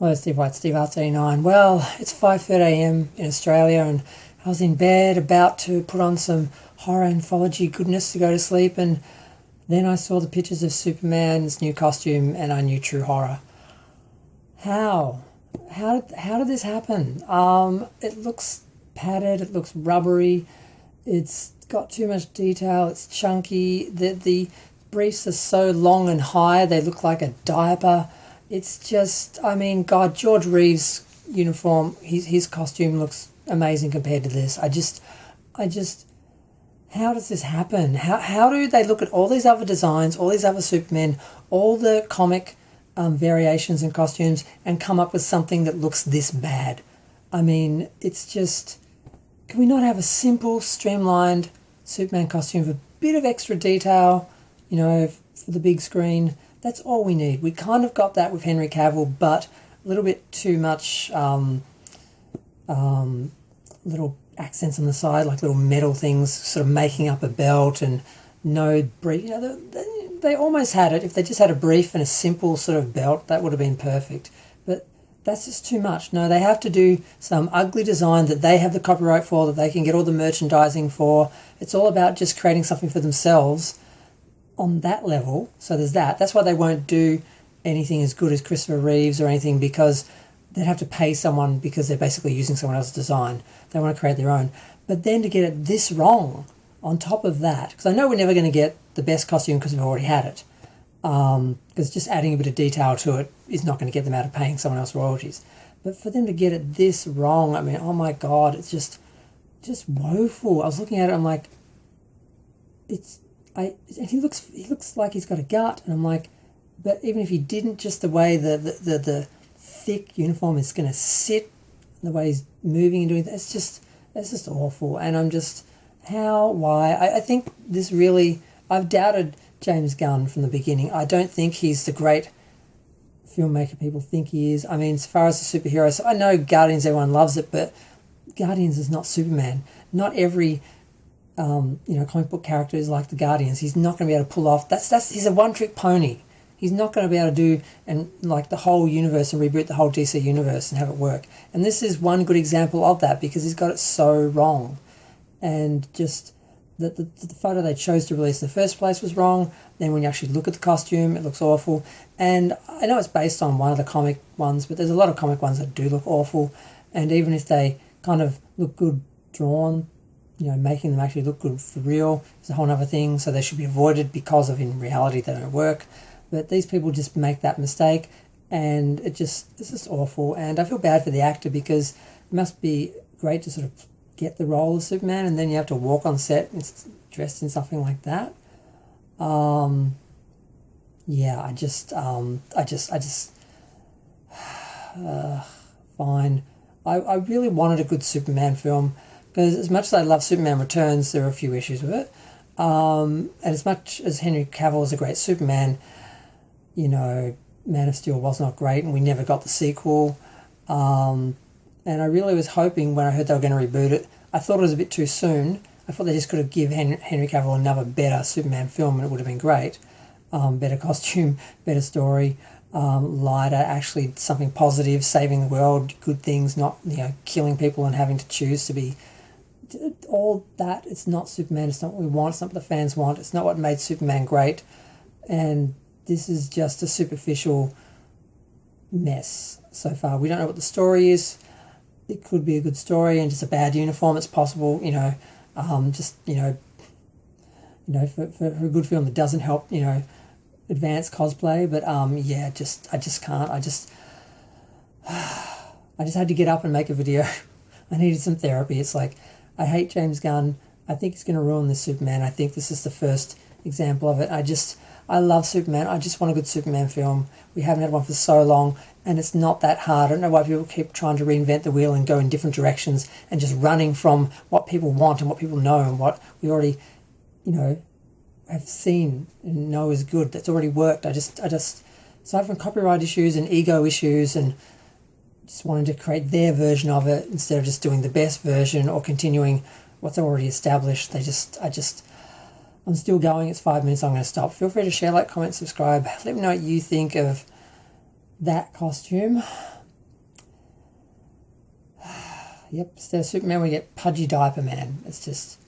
Hello, Steve White, Steve Arts89. Well, it's 5:30 a.m. in Australia, and I was in bed about to put on some horror anthology goodness to go to sleep, and then I saw the pictures of Superman's new costume, and I knew true horror. How? How did this happen? It looks padded. It looks rubbery. It's got too much detail. It's chunky. The briefs are so long and high. They look like a diaper. It's just, I mean, God, George Reeves' uniform, his costume looks amazing compared to this. I just, how does this happen? How do they look at all these other designs, all these other Supermen, all the comic variations and costumes, and come up with something that looks this bad? I mean, it's just, can we not have a simple, streamlined Superman costume with a bit of extra detail, for the big screen? That's all we need. We kind of got that with Henry Cavill, but a little bit too much little accents on the side, like little metal things sort of making up a belt, and no brief. They almost had it. If they just had a brief and a simple sort of belt, that would have been perfect. But that's just too much. No, they have to do some ugly design that they have the copyright for, that they can get all the merchandising for. It's all about just creating something for themselves on that level. So there's that. That's why they won't do anything as good as Christopher Reeves or anything, because they'd have to pay someone, because they're basically using someone else's design. They want to create their own. But then to get it this wrong on top of that, because I know we're never going to get the best costume because we've already had it, because just adding a bit of detail to it is not going to get them out of paying someone else royalties. But for them to get it this wrong, I mean, oh my God, it's just woeful. I was looking at it, I'm like, he looks like he's got a gut, and I'm like, but even if he didn't, just the way the thick uniform is going to sit, the way he's moving and doing that, it's just awful. And I'm just, why? I think this really, I've doubted James Gunn from the beginning. I don't think he's the great filmmaker people think he is. I mean, as far as the superheroes, I know Guardians, everyone loves it, but Guardians is not Superman. Not every comic book character is like the Guardians. He's not going to be able to pull off. He's a one-trick pony. He's not going to be able to do the whole universe and reboot the whole DC universe and have it work. And this is one good example of that, because he's got it so wrong. And just the photo they chose to release in the first place was wrong. Then when you actually look at the costume, it looks awful. And I know it's based on one of the comic ones, but there's a lot of comic ones that do look awful. And even if they kind of look good drawn, making them actually look good for real is a whole other thing. So they should be avoided, because of, in reality, they don't work. But these people just make that mistake, and it's just awful. And I feel bad for the actor, because it must be great to sort of get the role of Superman, and then you have to walk on set dressed in something like that. Fine. I really wanted a good Superman film, because as much as I love Superman Returns, there are a few issues with it. And as much as Henry Cavill is a great Superman, Man of Steel was not great, and we never got the sequel. And I really was hoping, when I heard they were going to reboot it, I thought it was a bit too soon. I thought they just could have given Henry Cavill another better Superman film, and it would have been great. Better costume, better story, lighter, actually something positive, saving the world, good things, not killing people and having to choose to be all that. It's not Superman. It's not what we want. It's not what the fans want. It's not what made Superman great. And this is just a superficial mess so far. We don't know what the story is. It could be a good story and just a bad uniform. It's possible, for a good film that doesn't help, advanced cosplay. But I just can't. I just had to get up and make a video. I needed some therapy. It's like, I hate James Gunn. I think he's going to ruin this Superman. I think this is the first example of it. I love Superman. I just want a good Superman film. We haven't had one for so long, and it's not that hard. I don't know why people keep trying to reinvent the wheel and go in different directions, and just running from what people want and what people know and what we already, have seen and know is good. That's already worked. Aside from copyright issues and ego issues, and just wanting to create their version of it instead of just doing the best version or continuing what's already established. I'm still going. It's 5 minutes. I'm going to stop. Feel free to share, like, comment, subscribe. Let me know what you think of that costume. Yep, instead of Superman we get Pudgy Diaper Man. It's just